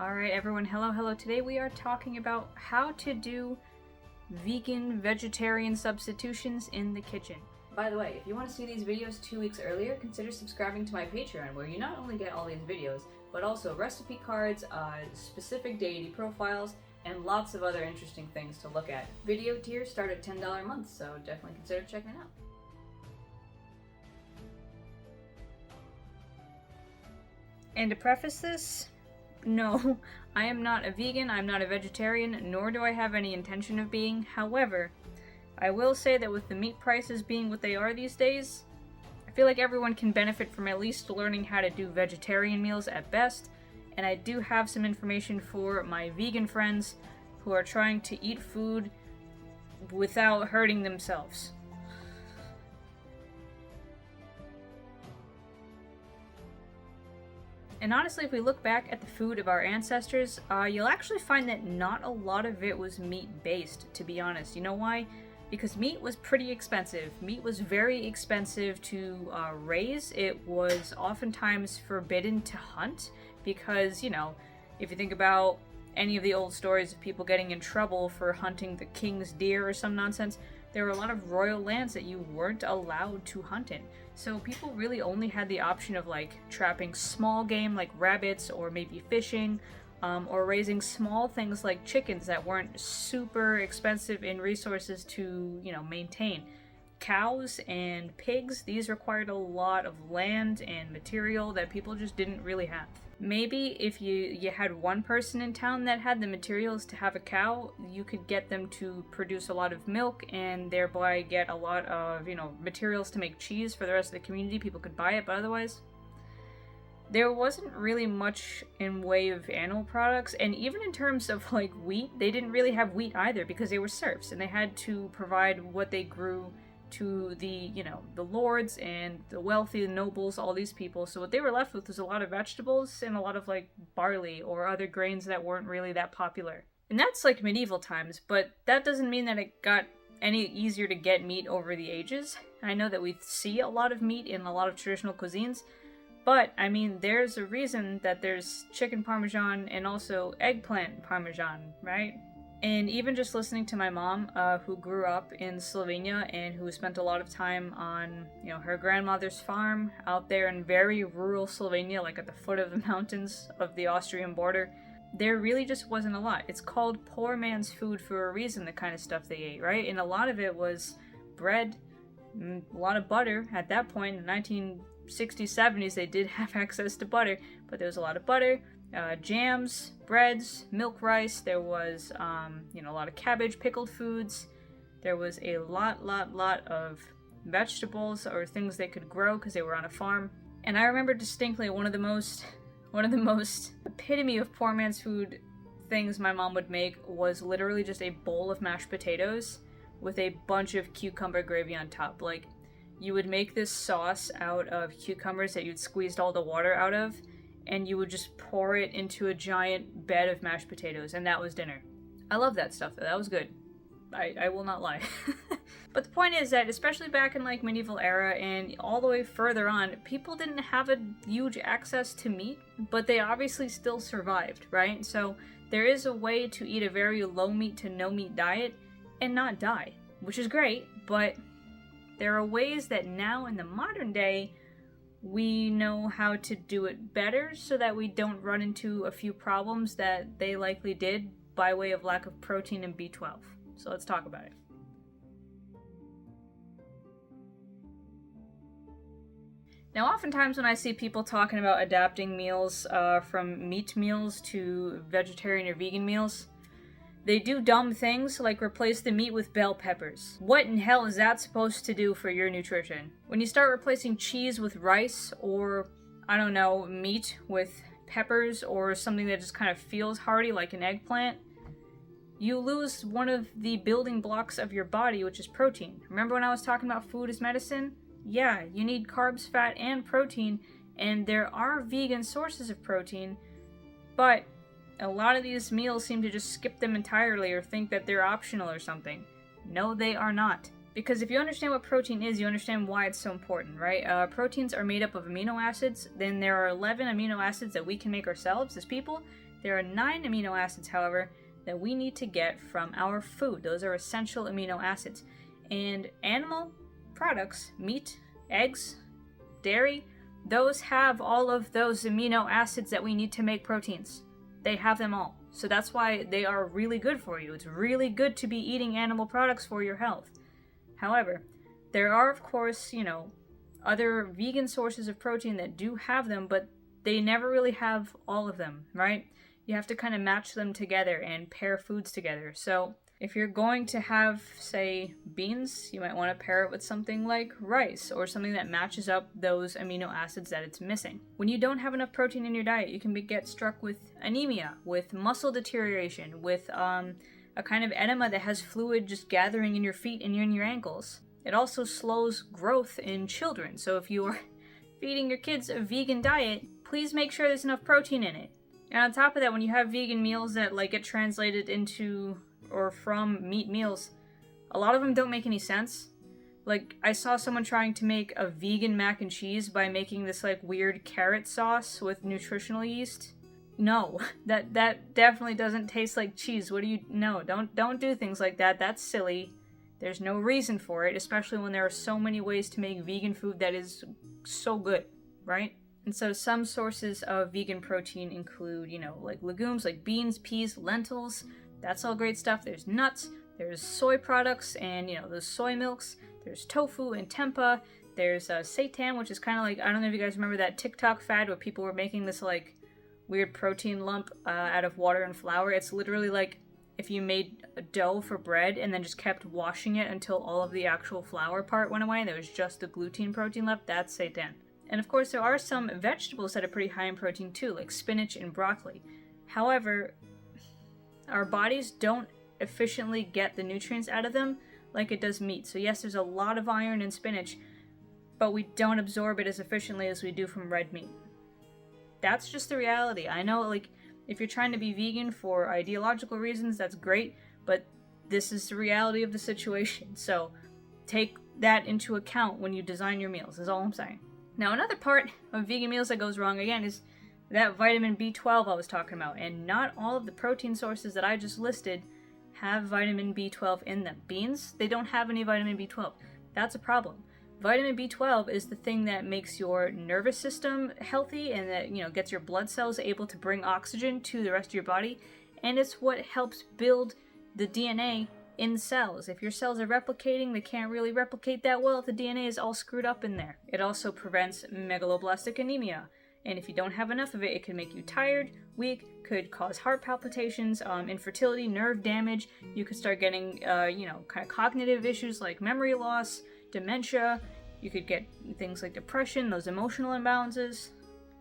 Alright everyone, hello. Today we are talking about how to do vegan, vegetarian substitutions in the kitchen. By the way, if you want to see these videos 2 weeks earlier, consider subscribing to my Patreon, where you not only get all these videos, but also recipe cards, specific deity profiles, and lots of other interesting things to look at. Video tiers start at $10 a month, so definitely consider checking it out. And to preface this, no, I am not a vegan, I'm not a vegetarian, nor do I have any intention of being. However, I will say that with the meat prices being what they are these days, I feel like everyone can benefit from at least learning how to do vegetarian meals at best, and I do have some information for my vegan friends who are trying to eat food without hurting themselves. And honestly, if we look back at the food of our ancestors, you'll actually find that not a lot of it was meat-based, to be honest. You know why? Because meat was pretty expensive. Meat was very expensive to raise. It was oftentimes forbidden to hunt because, you know, if you think about any of the old stories of people getting in trouble for hunting the king's deer or some nonsense, there were a lot of royal lands that you weren't allowed to hunt in. So people really only had the option of like trapping small game like rabbits or maybe fishing, or raising small things like chickens that weren't super expensive in resources to, you know, maintain. Cows and pigs, these required a lot of land and material that people just didn't really have. Maybe if you had one person in town that had the materials to have a cow, you could get them to produce a lot of milk and thereby get a lot of, you know, materials to make cheese for the rest of the community. People could buy it, but otherwise, there wasn't really much in way of animal products. And even in terms of like wheat, they didn't really have wheat either because they were serfs and they had to provide what they grew to the, you know, the lords and the wealthy, the nobles, all these people. So what they were left with was a lot of vegetables and a lot of like barley or other grains that weren't really that popular. And that's like medieval times, but that doesn't mean that it got any easier to get meat over the ages. I know that we see a lot of meat in a lot of traditional cuisines, but I mean, there's a reason that there's chicken parmesan and also eggplant parmesan, right? And even just listening to my mom, who grew up in Slovenia and who spent a lot of time on, you know, her grandmother's farm out there in very rural Slovenia, like at the foot of the mountains of the Austrian border, there really just wasn't a lot. It's called poor man's food for a reason, the kind of stuff they ate, right? And a lot of it was bread, a lot of butter. At that point, in the 1960s, 70s, they did have access to butter, but there was a lot of butter, jams, breads, milk rice. There was, you know, a lot of cabbage, pickled foods. There was a lot of vegetables or things they could grow because they were on a farm. And I remember distinctly one of the most epitome of poor man's food things my mom would make was literally just a bowl of mashed potatoes with a bunch of cucumber gravy on top. Like, you would make this sauce out of cucumbers that you'd squeezed all the water out of, and you would just pour it into a giant bed of mashed potatoes, and that was dinner. I love that stuff, though. That was good. I will not lie. But the point is that, especially back in like medieval era and all the way further on, people didn't have a huge access to meat, but they obviously still survived, right? So there is a way to eat a very low meat to no meat diet and not die, which is great, but there are ways that now in the modern day, we know how to do it better so that we don't run into a few problems that they likely did by way of lack of protein and B12. So let's talk about it. Now, oftentimes when I see people talking about adapting meals from meat meals to vegetarian or vegan meals, they do dumb things like replace the meat with bell peppers. What in hell is that supposed to do for your nutrition? When you start replacing cheese with rice or, I don't know, meat with peppers or something that just kind of feels hearty like an eggplant, you lose one of the building blocks of your body, which is protein. Remember when I was talking about food as medicine? Yeah, you need carbs, fat, and protein, and there are vegan sources of protein, but a lot of these meals seem to just skip them entirely or think that they're optional or something. No, they are not. Because if you understand what protein is, you understand why it's so important, right? Proteins are made up of amino acids. Then there are 11 amino acids that we can make ourselves as people. There are 9 amino acids, however, that we need to get from our food. Those are essential amino acids. And animal products, meat, eggs, dairy, those have all of those amino acids that we need to make proteins. They have them all. So that's why they are really good for you. It's really good to be eating animal products for your health. However, there are, of course, other vegan sources of protein that do have them, but they never really have all of them, right? You have to kind of match them together and pair foods together. So if you're going to have, say, beans, you might want to pair it with something like rice or something that matches up those amino acids that it's missing. When you don't have enough protein in your diet, you can get struck with anemia, with muscle deterioration, with a kind of edema that has fluid just gathering in your feet and in your ankles. It also slows growth in children. So if you are feeding your kids a vegan diet, please make sure there's enough protein in it. And on top of that, when you have vegan meals that get translated into or from meat meals, a lot of them don't make any sense. I saw someone trying to make a vegan mac and cheese by making this weird carrot sauce with nutritional yeast. No, that definitely doesn't taste like cheese. No, don't do things like that. That's silly. There's no reason for it, especially when there are so many ways to make vegan food that is so good, right? And so some sources of vegan protein include, legumes like beans, peas, lentils. That's all great stuff. There's nuts, there's soy products and, those soy milks. There's tofu and tempeh. There's seitan, which is kind of I don't know if you guys remember that TikTok fad where people were making this weird protein lump out of water and flour. It's literally if you made a dough for bread and then just kept washing it until all of the actual flour part went away and there was just the gluten protein left. That's seitan. And of course, there are some vegetables that are pretty high in protein too, like spinach and broccoli. However, our bodies don't efficiently get the nutrients out of them like it does meat. So yes, there's a lot of iron in spinach, but we don't absorb it as efficiently as we do from red meat. That's just the reality. I know, if you're trying to be vegan for ideological reasons, that's great, but this is the reality of the situation. So take that into account when you design your meals, is all I'm saying. Now, another part of vegan meals that goes wrong, again, is that vitamin B12 I was talking about. And not all of the protein sources that I just listed have vitamin B12 in them. Beans, they don't have any vitamin B12. That's a problem. Vitamin B12 is the thing that makes your nervous system healthy and that, gets your blood cells able to bring oxygen to the rest of your body. And it's what helps build the DNA in cells. If your cells are replicating, they can't really replicate that well if the DNA is all screwed up in there. It also prevents megaloblastic anemia. And if you don't have enough of it, it can make you tired, weak, could cause heart palpitations, infertility, nerve damage. You could start getting, kind of cognitive issues like memory loss, dementia. You could get things like depression, those emotional imbalances.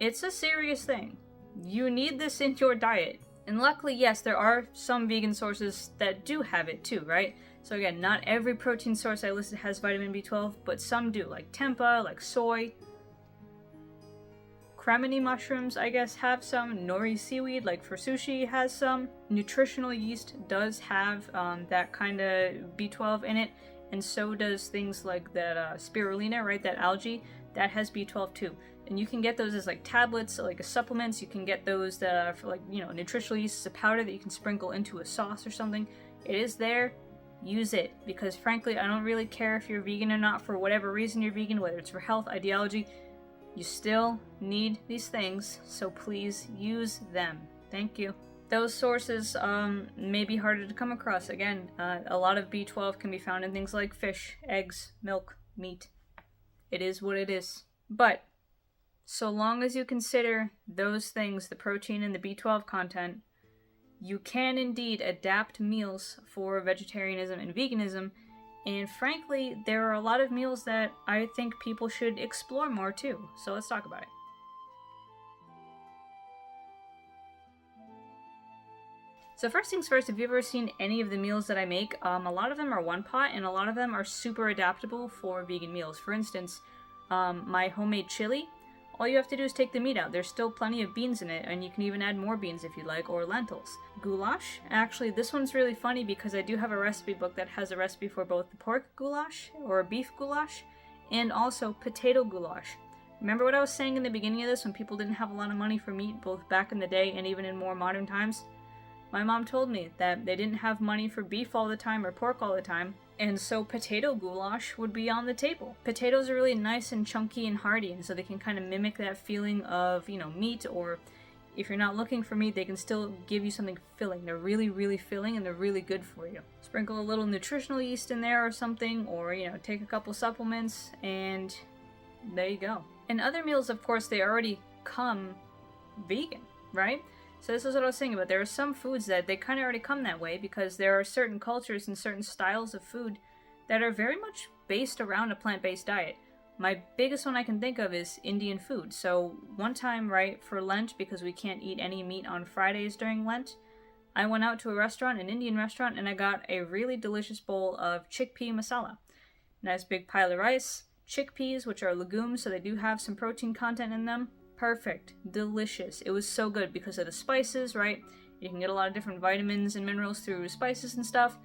It's a serious thing. You need this in your diet. And luckily, yes, there are some vegan sources that do have it too, right? So again, not every protein source I listed has vitamin B12, but some do, like tempeh, like soy. Cremini mushrooms, I guess, have some. Nori seaweed, like for sushi, has some. Nutritional yeast does have that kind of B12 in it, and so does things like that spirulina, right? That algae, that has B12 too. And you can get those as tablets, as supplements. You can get those that for nutritional yeast as a powder that you can sprinkle into a sauce or something. It is there. Use it, because frankly, I don't really care if you're vegan or not. For whatever reason you're vegan, whether it's for health, ideology, you still need these things, so please use them. Thank you. Those sources may be harder to come across. Again, a lot of B12 can be found in things like fish, eggs, milk, meat. It is what it is. But so long as you consider those things, the protein and the B12 content, you can indeed adapt meals for vegetarianism and veganism. And frankly, there are a lot of meals that I think people should explore more too. So let's talk about it. So first things first, if you've ever seen any of the meals that I make, a lot of them are one pot and a lot of them are super adaptable for vegan meals. For instance, my homemade chili, all you have to do is take the meat out. There's still plenty of beans in it, and you can even add more beans if you like, or lentils. Goulash, actually this one's really funny because I do have a recipe book that has a recipe for both the pork goulash, or beef goulash, and also potato goulash. Remember what I was saying in the beginning of this when people didn't have a lot of money for meat, both back in the day and even in more modern times? My mom told me that they didn't have money for beef all the time or pork all the time, and so potato goulash would be on the table. Potatoes are really nice and chunky and hearty, and so they can kind of mimic that feeling of, meat, or if you're not looking for meat, they can still give you something filling. They're really, really filling, and they're really good for you. Sprinkle a little nutritional yeast in there or something, or, take a couple supplements, and there you go. In other meals, of course, they already come vegan, right? So this is what I was saying about. There are some foods that they kind of already come that way because there are certain cultures and certain styles of food that are very much based around a plant-based diet. My biggest one I can think of is Indian food. So one time, right, for Lent, because we can't eat any meat on Fridays during Lent, I went out to a restaurant, an Indian restaurant, and I got a really delicious bowl of chickpea masala. Nice big pile of rice, chickpeas, which are legumes, so they do have some protein content in them. Perfect. Delicious. It was so good because of the spices, right? You can get a lot of different vitamins and minerals through spices and stuff.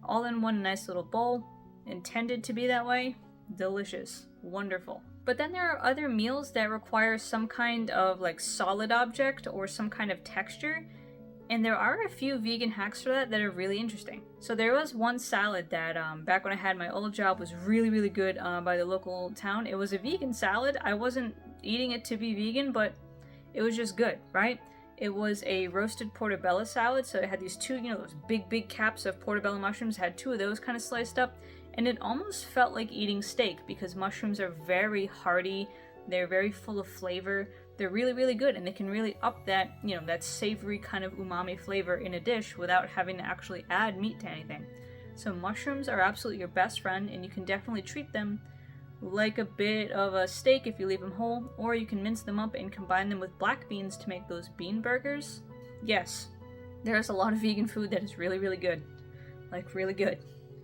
All in one nice little bowl. Intended to be that way. Delicious. Wonderful. But then there are other meals that require some kind of solid object or some kind of texture. And there are a few vegan hacks for that are really interesting. So there was one salad that back when I had my old job was really, really good by the local town. It was a vegan salad. I wasn't eating it to be vegan, but it was just good, right? It was a roasted portobello salad, so it had these two, those big caps of portobello mushrooms, had two of those kind of sliced up, and it almost felt like eating steak because mushrooms are very hearty, they're very full of flavor, they're really, really good, and they can really up that, that savory kind of umami flavor in a dish without having to actually add meat to anything. So mushrooms are absolutely your best friend, and you can definitely treat them like a bit of a steak if you leave them whole, or you can mince them up and combine them with black beans to make those bean burgers. Yes, there's a lot of vegan food that is really, really good. Really good.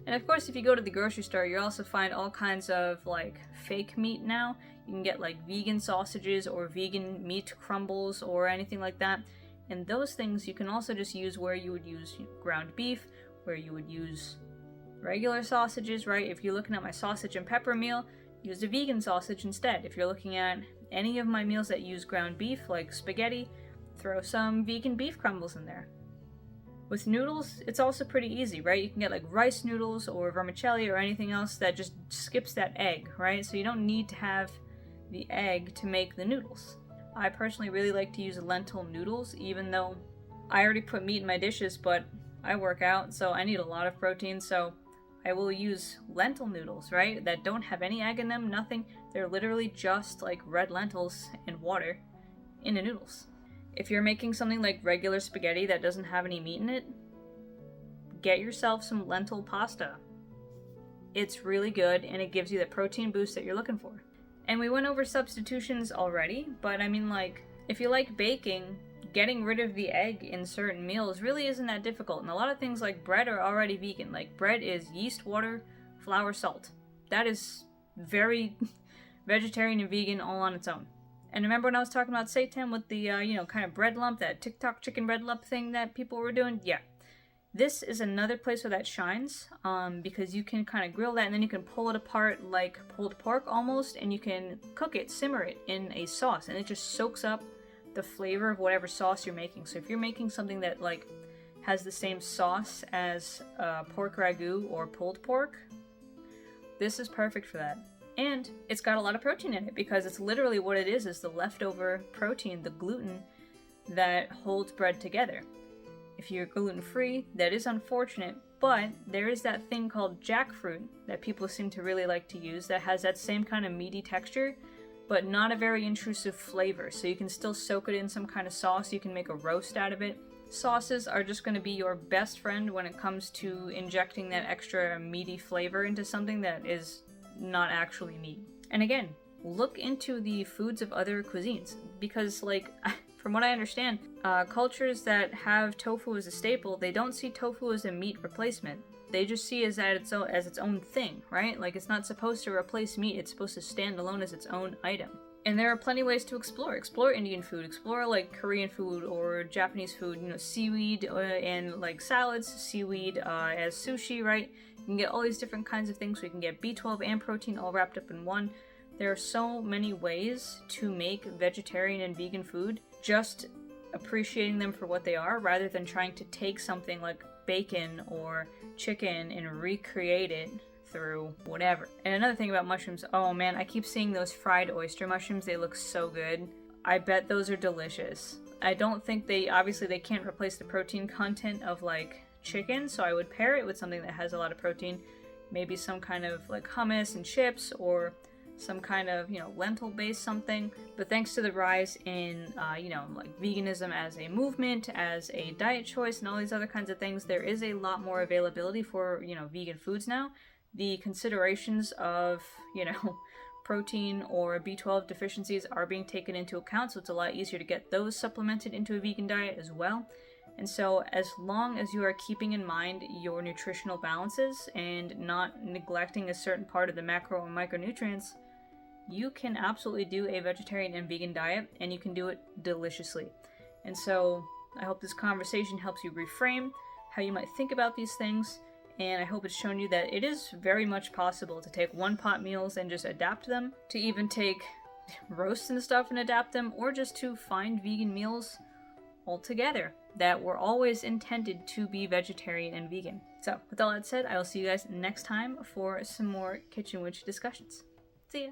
And of course, if you go to the grocery store, you'll also find all kinds of fake meat now. You can get vegan sausages or vegan meat crumbles or anything like that. And those things you can also just use where you would use ground beef, where you would use regular sausages, right? If you're looking at my sausage and pepper meal, use a vegan sausage instead. If you're looking at any of my meals that use ground beef, like spaghetti, throw some vegan beef crumbles in there. With noodles, it's also pretty easy, right? You can get rice noodles or vermicelli or anything else that just skips that egg, right? So you don't need to have the egg to make the noodles. I personally really like to use lentil noodles, even though I already put meat in my dishes, but I work out, so I need a lot of protein, so I will use lentil noodles, right? That don't have any egg in them, nothing. They're literally just red lentils and water in the noodles. If you're making something like regular spaghetti that doesn't have any meat in it, get yourself some lentil pasta. It's really good, and it gives you the protein boost that you're looking for. And we went over substitutions already, but I mean, if you like baking, getting rid of the egg in certain meals really isn't that difficult. And a lot of things like bread are already vegan. Bread is yeast, water, flour, salt. That is very vegetarian and vegan all on its own. And remember when I was talking about seitan with the, kind of bread lump, that TikTok chicken bread lump thing that people were doing? Yeah. This is another place where that shines, because you can kind of grill that and then you can pull it apart like pulled pork almost, and you can cook it, simmer it in a sauce, and it just soaks up the flavor of whatever sauce you're making. So if you're making something that has the same sauce as pork ragu or pulled pork, this is perfect for that. And it's got a lot of protein in it because it's literally what it is the leftover protein, the gluten that holds bread together. If you're gluten-free, that is unfortunate, but there is that thing called jackfruit that people seem to really like to use that has that same kind of meaty texture, but not a very intrusive flavor. So you can still soak it in some kind of sauce. You can make a roast out of it. Sauces are just going to be your best friend when it comes to injecting that extra meaty flavor into something that is not actually meat. And again, look into the foods of other cuisines, because from what I understand, cultures that have tofu as a staple, they don't see tofu as a meat replacement. They just see it as its own thing, right? It's not supposed to replace meat. It's supposed to stand alone as its own item. And there are plenty of ways to explore. Explore Indian food. Explore Korean food or Japanese food. Seaweed and salads. Seaweed as sushi, right? You can get all these different kinds of things. So you can get B12 and protein all wrapped up in one. There are so many ways to make vegetarian and vegan food, just appreciating them for what they are rather than trying to take something like bacon or chicken and recreate it through whatever. And another thing about mushrooms, oh man, I keep seeing those fried oyster mushrooms. They look so good. I bet those are delicious. I don't think obviously they can't replace the protein content of like chicken, so I would pair it with something that has a lot of protein. Maybe some kind of like hummus and chips, or some kind of, lentil-based something. But thanks to the rise in, like veganism as a movement, as a diet choice, and all these other kinds of things, there is a lot more availability for, vegan foods now. The considerations of, protein or B12 deficiencies are being taken into account, so it's a lot easier to get those supplemented into a vegan diet as well. And so as long as you are keeping in mind your nutritional balances and not neglecting a certain part of the macro and micronutrients, you can absolutely do a vegetarian and vegan diet, and you can do it deliciously. And so I hope this conversation helps you reframe how you might think about these things, and I hope it's shown you that it is very much possible to take one-pot meals and just adapt them, to even take roasts and stuff and adapt them, or just to find vegan meals altogether that were always intended to be vegetarian and vegan. So with all that said, I will see you guys next time for some more Kitchen Witch discussions. See ya!